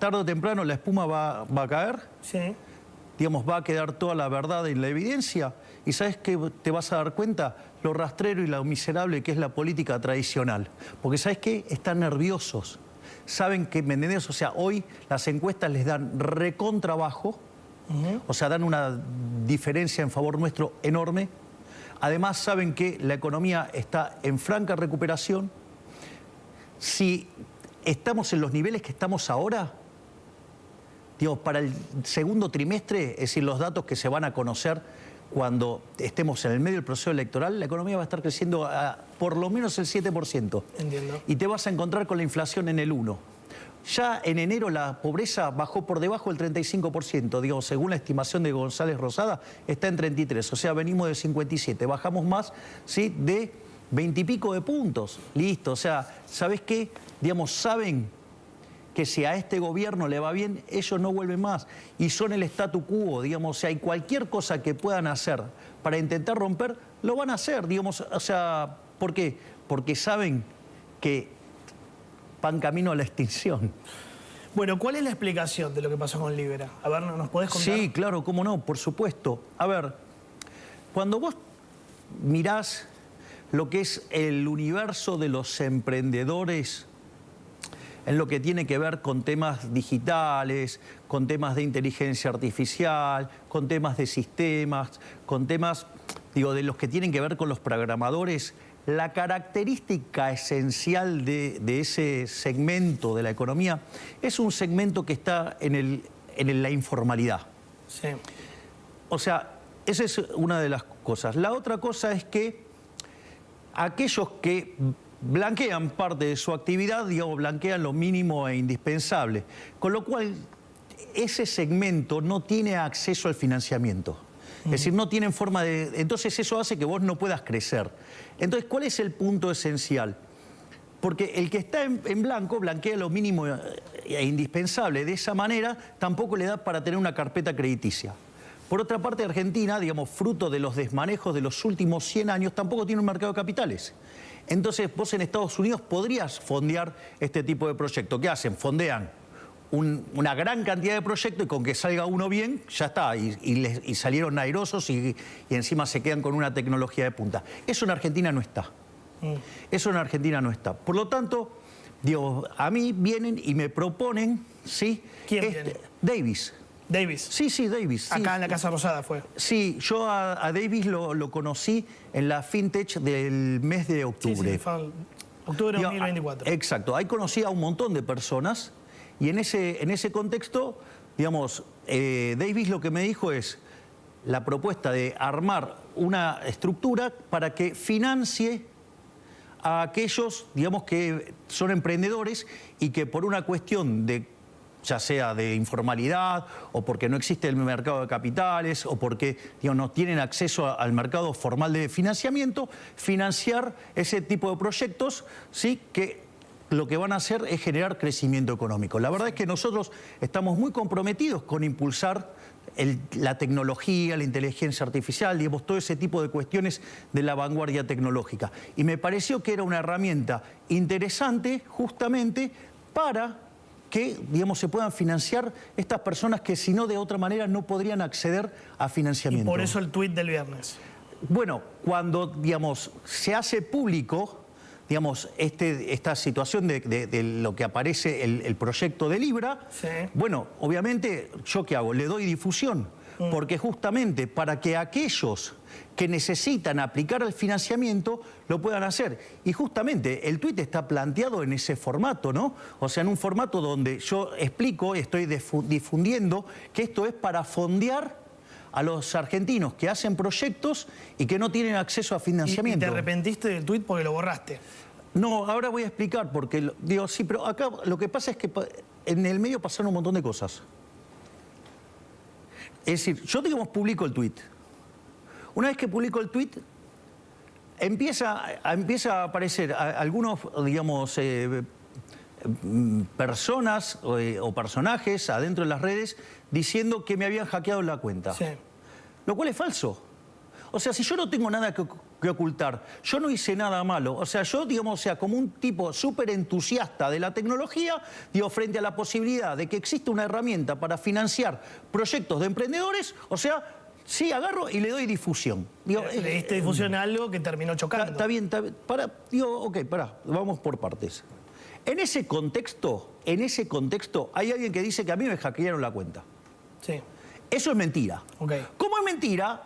tarde o temprano la espuma va a caer. Sí. Digamos, va a quedar toda la verdad en la evidencia. ¿Y sabes qué te vas a dar cuenta? Lo rastrero y lo miserable que es la política tradicional. Porque ¿sabes qué? Están nerviosos. Saben que, ¿me entendés? O sea, hoy las encuestas les dan recontrabajo. O sea, dan una diferencia en favor nuestro enorme. Además, saben que la economía está en franca recuperación. Si estamos en los niveles que estamos ahora, digo, para el segundo trimestre, es decir, los datos que se van a conocer cuando estemos en el medio del proceso electoral, la economía va a estar creciendo a por lo menos el 7%. Entiendo. Y te vas a encontrar con la inflación en el 1%. Ya en enero la pobreza bajó por debajo del 35%, digamos, según la estimación de González Rosada, está en 33%, o sea, venimos de 57%, bajamos más, ¿sí?, de 20 y pico de puntos, listo, o sea, ¿sabes qué? Digamos, saben que si a este gobierno le va bien, ellos no vuelven más, y son el statu quo, digamos, o sea, y cualquier cosa que puedan hacer para intentar romper, lo van a hacer, digamos, o sea, ¿por qué? Porque saben que van camino a la extinción. Bueno, ¿cuál es la explicación de lo que pasó con Libera? A ver, ¿nos podés contar? Sí, claro, cómo no, por supuesto. A ver, cuando vos mirás lo que es el universo de los emprendedores en lo que tiene que ver con temas digitales, con temas de inteligencia artificial, con temas de sistemas, con temas, digo, de los que tienen que ver con los programadores, la característica esencial de ese segmento de la economía es un segmento que está en la informalidad. Sí. O sea, esa es una de las cosas. La otra cosa es que aquellos que blanquean parte de su actividad, digamos, blanquean lo mínimo e indispensable. Con lo cual, ese segmento no tiene acceso al financiamiento. Es decir, no tienen forma de... Entonces eso hace que vos no puedas crecer. Entonces, ¿cuál es el punto esencial? Porque el que está en blanco blanquea lo mínimo e indispensable. De esa manera tampoco le da para tener una carpeta crediticia. Por otra parte, Argentina, digamos, fruto de los desmanejos de los últimos 100 años, tampoco tiene un mercado de capitales. Entonces, vos en Estados Unidos podrías fondear este tipo de proyectos. ¿Qué hacen? Fondean una gran cantidad de proyectos y con que salga uno bien, ya está. Y salieron airosos y encima se quedan con una tecnología de punta. Eso en Argentina no está. Eso en Argentina no está. Por lo tanto, digo, a mí vienen y me proponen, ¿sí? ¿Quién viene? Davis. Davis. Sí, Davis. Sí. Acá en la Casa Rosada fue. Sí, yo a Davis lo conocí en la FinTech del mes de octubre. Sí, fue octubre de 2024. Exacto, ahí conocí a un montón de personas y en ese contexto, digamos, Davis lo que me dijo es la propuesta de armar una estructura para que financie a aquellos, digamos, que son emprendedores y que por una cuestión de, ya sea de informalidad o porque no existe el mercado de capitales o porque, digamos, no tienen acceso al mercado formal de financiamiento, financiar ese tipo de proyectos, ¿sí?, que lo que van a hacer es generar crecimiento económico. La verdad es que nosotros estamos muy comprometidos con impulsar la tecnología, la inteligencia artificial, digamos, todo ese tipo de cuestiones de la vanguardia tecnológica. Y me pareció que era una herramienta interesante justamente para que, digamos, se puedan financiar estas personas que si no de otra manera no podrían acceder a financiamiento. Y por eso el tuit del viernes. Bueno, cuando, digamos, se hace público, digamos, esta situación de lo que aparece el proyecto de Libra, sí. Bueno, obviamente, ¿yo qué hago? Le doy difusión, porque justamente para que aquellos que necesitan aplicar el financiamiento lo puedan hacer. Y justamente el tuit está planteado en ese formato, ¿no? O sea, en un formato donde yo explico y estoy difundiendo que esto es para fondear a los argentinos que hacen proyectos y que no tienen acceso a financiamiento. ¿Y te arrepentiste del tuit porque lo borraste? No, ahora voy a explicar porque, digo, sí, pero acá lo que pasa es que en el medio pasaron un montón de cosas. Es decir, yo, digamos, publico el tuit. Una vez que publico el tuit, empieza a aparecer algunos, digamos, personas o personajes adentro de las redes diciendo que me habían hackeado la cuenta. Sí. Lo cual es falso. O sea, si yo no tengo nada que ocultar. Yo no hice nada malo. O sea, yo, digamos, o sea, como un tipo súper entusiasta de la tecnología, digo, frente a la posibilidad de que exista una herramienta para financiar proyectos de emprendedores, o sea, sí, agarro y le doy difusión. Digo, Le diste difusión a algo que terminó chocando. Está bien, pará, vamos por partes. En ese contexto, hay alguien que dice que a mí me hackearon la cuenta. Sí. Eso es mentira. Okay. ¿Cómo es mentira?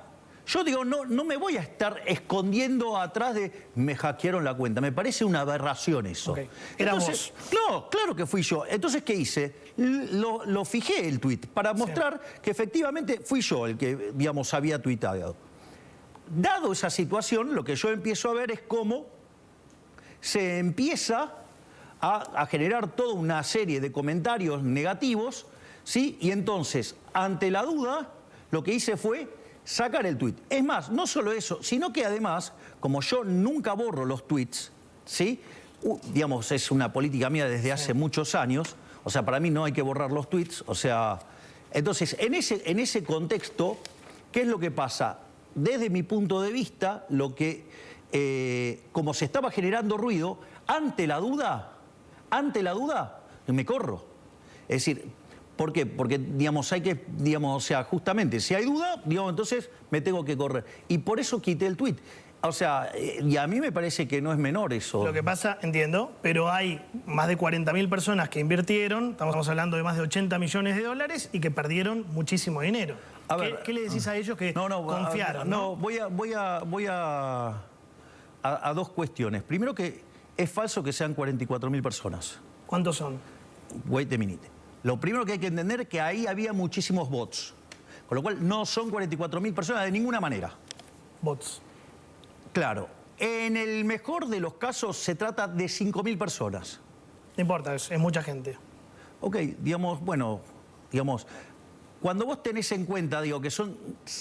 Yo digo, no me voy a estar escondiendo atrás de me hackearon la cuenta. Me parece una aberración eso. Okay. ¿Era vos? No, claro que fui yo. Entonces, ¿qué hice? Lo fijé el tuit para mostrar que efectivamente fui yo el que, digamos, había tuitado. Dado esa situación, lo que yo empiezo a ver es cómo se empieza a generar toda una serie de comentarios negativos, ¿sí? Y entonces, ante la duda, lo que hice fue sacar el tuit. Es más, no solo eso, sino que además, como yo nunca borro los tuits, ¿sí? Digamos, es una política mía desde hace muchos años, o sea, para mí no hay que borrar los tuits, o sea... Entonces, en ese contexto, ¿qué es lo que pasa? Desde mi punto de vista, lo que, como se estaba generando ruido, ante la duda, me corro. Es decir, ¿por qué? Porque, digamos, hay que, digamos, o sea, justamente, si hay duda, digamos, entonces me tengo que correr. Y por eso quité el tuit. O sea, y a mí me parece que no es menor eso. Lo que pasa, entiendo, pero hay más de 40.000 personas que invirtieron, estamos hablando de más de 80 millones de dólares y que perdieron muchísimo dinero. ¿Qué le decís a ellos que confiaron? Voy a dos cuestiones. Primero, que es falso que sean 44.000 personas. ¿Cuántos son? Wait a minute. Lo primero que hay que entender es que ahí había muchísimos bots. Con lo cual no son 44.000 personas de ninguna manera. Bots. Claro. En el mejor de los casos se trata de 5.000 personas. No importa, es mucha gente. Ok, digamos, bueno, digamos, cuando vos tenés en cuenta, digo, que son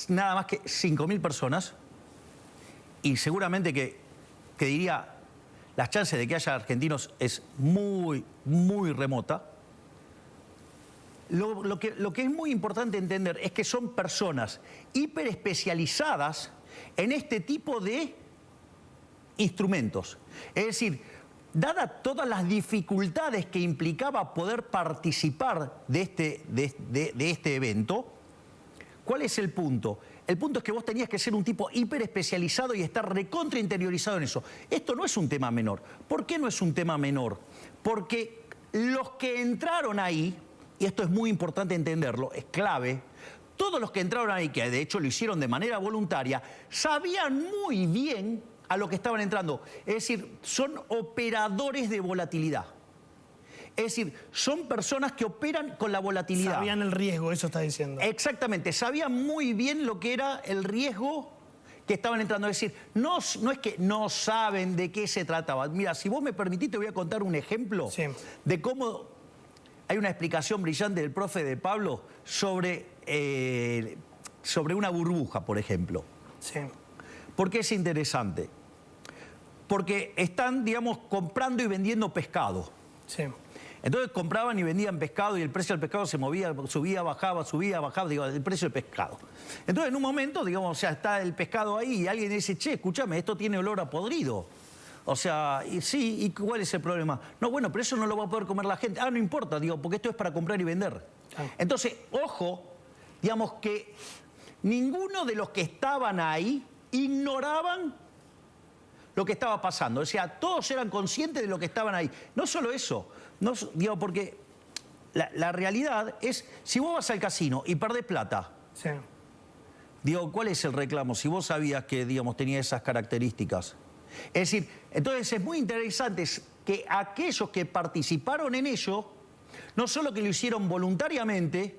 nada más que 5.000 personas, y seguramente que diría, las chances de que haya argentinos es muy, muy remota. Lo que es muy importante entender es que son personas hiperespecializadas en este tipo de instrumentos. Es decir, dadas todas las dificultades que implicaba poder participar de este evento, ¿cuál es el punto? El punto es que vos tenías que ser un tipo hiperespecializado y estar recontra interiorizado en eso. Esto no es un tema menor. ¿Por qué no es un tema menor? Porque los que entraron ahí, y esto es muy importante entenderlo, es clave, todos los que entraron ahí, que de hecho lo hicieron de manera voluntaria, sabían muy bien a lo que estaban entrando. Es decir, son operadores de volatilidad. Es decir, son personas que operan con la volatilidad. Sabían el riesgo, eso está diciendo. Exactamente, sabían muy bien lo que era el riesgo que estaban entrando. Es decir, no es que no saben de qué se trataba. Mira, si vos me permitís, te voy a contar un ejemplo de cómo hay una explicación brillante del profe de Pablo sobre una burbuja, por ejemplo. Sí. ¿Por qué es interesante? Porque están, digamos, comprando y vendiendo pescado. Sí. Entonces compraban y vendían pescado y el precio del pescado se movía, subía, bajaba, digo, el precio del pescado. Entonces en un momento, digamos, o sea, está el pescado ahí y alguien dice, che, escúchame, esto tiene olor a podrido. O sea, y sí, ¿y cuál es el problema? No, bueno, pero eso no lo va a poder comer la gente. Ah, no importa, digo, porque esto es para comprar y vender. Entonces, ojo, digamos que ninguno de los que estaban ahí ignoraban lo que estaba pasando. O sea, todos eran conscientes de lo que estaban ahí. No solo eso, digo, porque la realidad es, si vos vas al casino y perdés plata, digo, ¿cuál es el reclamo? Si vos sabías que, digamos, tenía esas características. Es decir, entonces es muy interesante que aquellos que participaron en ello, no solo que lo hicieron voluntariamente,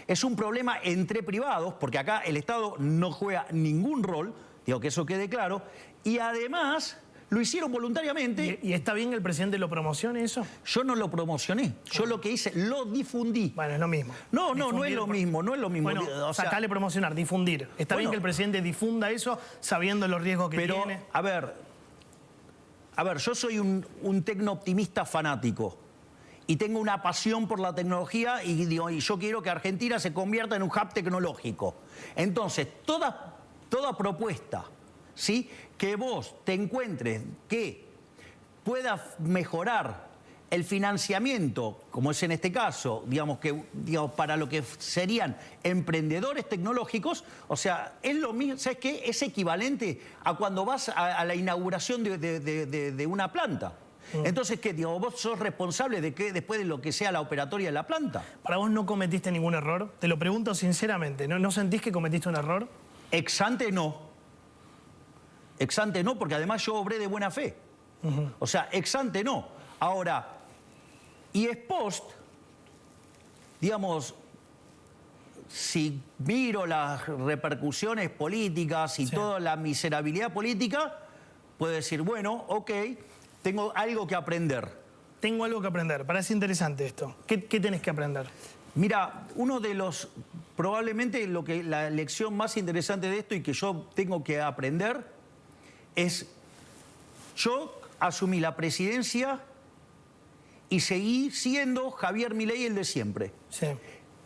es un problema entre privados, porque acá el Estado no juega ningún rol, digo que eso quede claro, y además lo hicieron voluntariamente. ¿Y está bien que el presidente lo promocione eso? Yo no lo promocioné, yo lo que hice, lo difundí. Bueno, es lo mismo. No es lo mismo, no es lo mismo. Bueno, o sea, sacale promocionar, difundir. Está bien que el presidente difunda eso sabiendo los riesgos que tiene. A ver, yo soy un tecno-optimista fanático y tengo una pasión por la tecnología y yo quiero que Argentina se convierta en un hub tecnológico. Entonces, toda propuesta, ¿sí? Que vos te encuentres que pueda mejorar el financiamiento, como es en este caso, digamos, para lo que serían emprendedores tecnológicos, o sea, es lo mismo, ¿sabes qué? Es equivalente a cuando vas a la inauguración de una planta. Entonces, ¿qué? Digo, vos sos responsable de que después de lo que sea la operatoria de la planta. ¿Para vos no cometiste ningún error? Te lo pregunto sinceramente, ¿no sentís que cometiste un error? Ex ante no. Ex ante no, porque además yo obré de buena fe. O sea, ex ante no. Ahora, y ex post, digamos, si miro las repercusiones políticas y toda la miserabilidad política, puedo decir, bueno, ok, tengo algo que aprender. Tengo algo que aprender. Parece interesante esto. ¿Qué tenés que aprender? Mira, uno de los, probablemente la lección más interesante de esto y que yo tengo que aprender es, yo asumí la presidencia y seguí siendo Javier Milei el de siempre. Sí.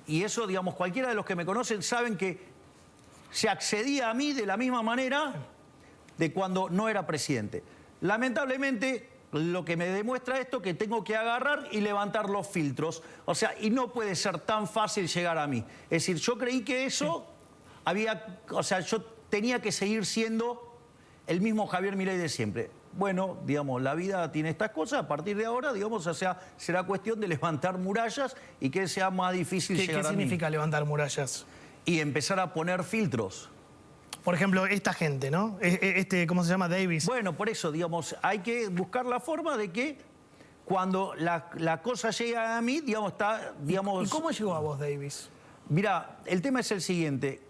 Y eso, digamos, cualquiera de los que me conocen saben que se accedía a mí de la misma manera de cuando no era presidente. Lamentablemente, lo que me demuestra esto es que tengo que agarrar y levantar los filtros. O sea, y no puede ser tan fácil llegar a mí. Es decir, yo creí que eso yo tenía que seguir siendo el mismo Javier Milei de siempre. Bueno, digamos, la vida tiene estas cosas, a partir de ahora, digamos, o sea, será cuestión de levantar murallas y que sea más difícil llegar a mí. ¿Qué significa levantar murallas? Y empezar a poner filtros. Por ejemplo, esta gente, ¿no? ¿Cómo se llama? Davis. Bueno, por eso, digamos, hay que buscar la forma de que cuando la cosa llega a mí, digamos, ¿Y cómo llegó a vos, Davis? Mira, el tema es el siguiente.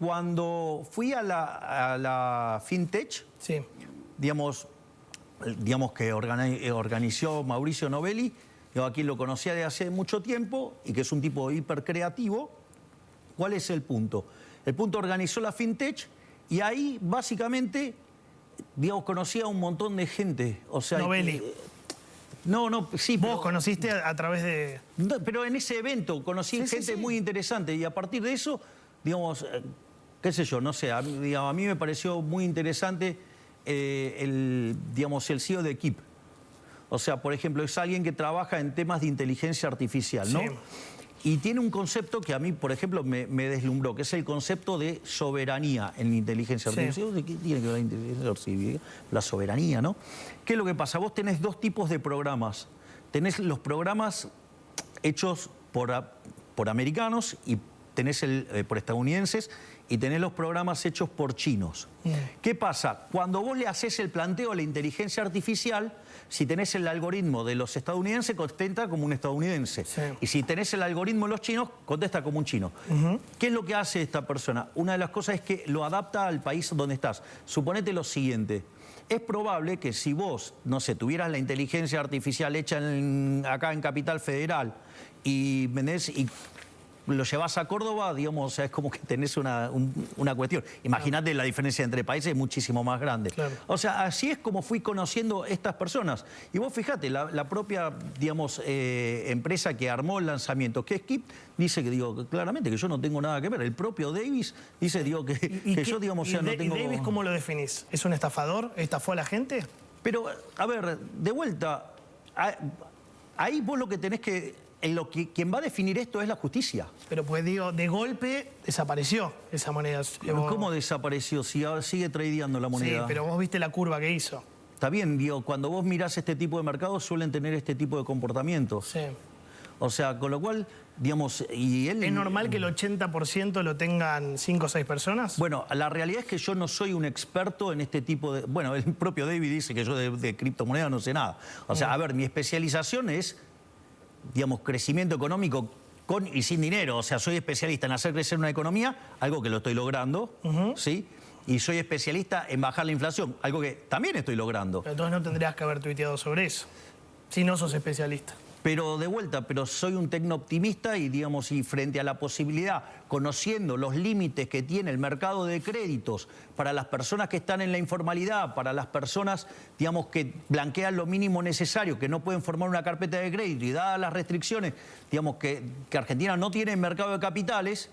Cuando fui a la FinTech, sí, digamos que organizó Mauricio Novelli, yo aquí lo conocía de hace mucho tiempo y que es un tipo hiper creativo. ¿Cuál es el punto? El punto organizó la FinTech y ahí básicamente, digamos, conocía a un montón de gente. O sea, Novelli. Sí. ¿Vos conociste a través de...? No, pero en ese evento conocí gente muy interesante y a partir de eso, digamos, qué sé yo, no sé, a mí me pareció muy interesante el CEO de Keep. O sea, por ejemplo, es alguien que trabaja en temas de inteligencia artificial, ¿no? Sí. Y tiene un concepto que a mí, por ejemplo, me deslumbró, que es el concepto de soberanía en inteligencia artificial. ¿Qué tiene que ver la inteligencia artificial? La soberanía, ¿no? ¿Qué es lo que pasa? Vos tenés dos tipos de programas. Tenés los programas hechos por americanos y tenés por estadounidenses y tenés los programas hechos por chinos. ¿Qué pasa? Cuando vos le haces el planteo a la inteligencia artificial, si tenés el algoritmo de los estadounidenses, contesta como un estadounidense. Sí. Y si tenés el algoritmo de los chinos, contesta como un chino. ¿Qué es lo que hace esta persona? Una de las cosas es que lo adapta al país donde estás. Suponete lo siguiente. Es probable que si vos, no sé, tuvieras la inteligencia artificial hecha acá en Capital Federal y lo llevas a Córdoba, digamos, o sea, es como que tenés una cuestión. Imagínate, la diferencia entre países es muchísimo más grande. Claro. O sea, así es como fui conociendo estas personas. Y vos fijate, la propia, digamos, empresa que armó el lanzamiento, que es Keep, dice que, digo, claramente que yo no tengo nada que ver. El propio Davis dice, digo, que yo, digamos, o sea, no tengo... ¿Y Davis cómo lo definís? ¿Es un estafador? ¿Estafó a la gente? Pero, a ver, de vuelta, ahí vos lo que tenés que... quien va a definir esto es la justicia. Pero pues digo, de golpe desapareció esa moneda. ¿Cómo desapareció? Si sigue tradeando la moneda. Sí, pero vos viste la curva que hizo. Está bien, digo, cuando vos mirás este tipo de mercados suelen tener este tipo de comportamientos. Sí. O sea, con lo cual, digamos, y él... ¿Es normal que el 80% lo tengan 5 o 6 personas? Bueno, la realidad es que yo no soy un experto en este tipo de... Bueno, el propio David dice que yo de criptomonedas no sé nada. O sea, a ver, mi especialización es... digamos, crecimiento económico con y sin dinero. O sea, soy especialista en hacer crecer una economía, algo que lo estoy logrando, ¿sí? Y soy especialista en bajar la inflación, algo que también estoy logrando. Pero entonces no tendrías que haber tuiteado sobre eso, si no sos especialista. Pero de vuelta, soy un tecnooptimista y, digamos, y frente a la posibilidad, conociendo los límites que tiene el mercado de créditos para las personas que están en la informalidad, para las personas, digamos, que blanquean lo mínimo necesario, que no pueden formar una carpeta de crédito y dadas las restricciones, digamos, que Argentina no tiene mercado de capitales,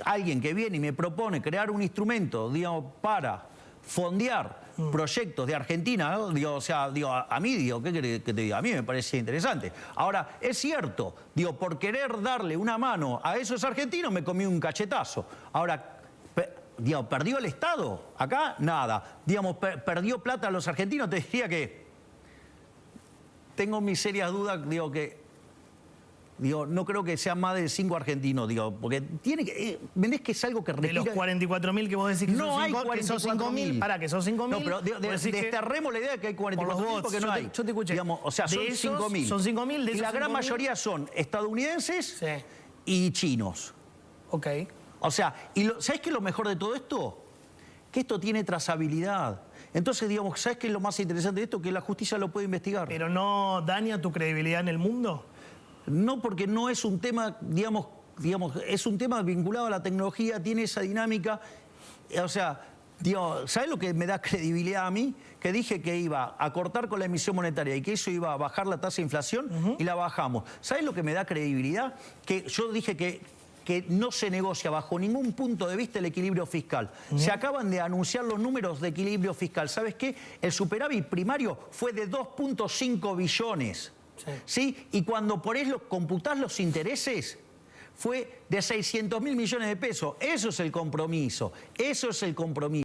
alguien que viene y me propone crear un instrumento, digamos, para fondear proyectos de Argentina, ¿no? Digo, o sea, digo, a mí, digo, ¿qué querés que te diga? A mí me parece interesante. Ahora, es cierto, digo, por querer darle una mano a esos argentinos me comí un cachetazo. Ahora, digo, ¿perdió el Estado? Acá, nada. Digamos, ¿perdió plata a los argentinos? Te diría que tengo mis serias dudas, digo, que... Digo, no creo que sean más de 5 argentinos, digo, porque tiene que... ¿Ves que es algo que requiere... De los 44.000 que vos decís que no son 5.000. Para que son 5.000. No, pero desterremos la idea de que hay 44.000 porque no hay. Yo te escuché. Digamos, o sea, son 5.000. Son 5.000. Y la gran mayoría son estadounidenses y chinos. Ok. O sea, ¿sabés qué es lo mejor de todo esto? Que esto tiene trazabilidad. Entonces, digamos, ¿sabés qué es lo más interesante de esto? Que la justicia lo puede investigar. ¿Pero no daña tu credibilidad en el mundo? No, porque no es un tema, digamos, es un tema vinculado a la tecnología, tiene esa dinámica. O sea, digo, ¿sabes lo que me da credibilidad a mí? Que dije que iba a cortar con la emisión monetaria y que eso iba a bajar la tasa de inflación y la bajamos. ¿Sabes lo que me da credibilidad? Que yo dije que no se negocia bajo ningún punto de vista el equilibrio fiscal. Se acaban de anunciar los números de equilibrio fiscal. ¿Sabes qué? El superávit primario fue de 2.5 billones. ¿Sí? Y cuando por eso computás los intereses, fue de 600.000 millones de pesos. Eso es el compromiso. Eso es el compromiso.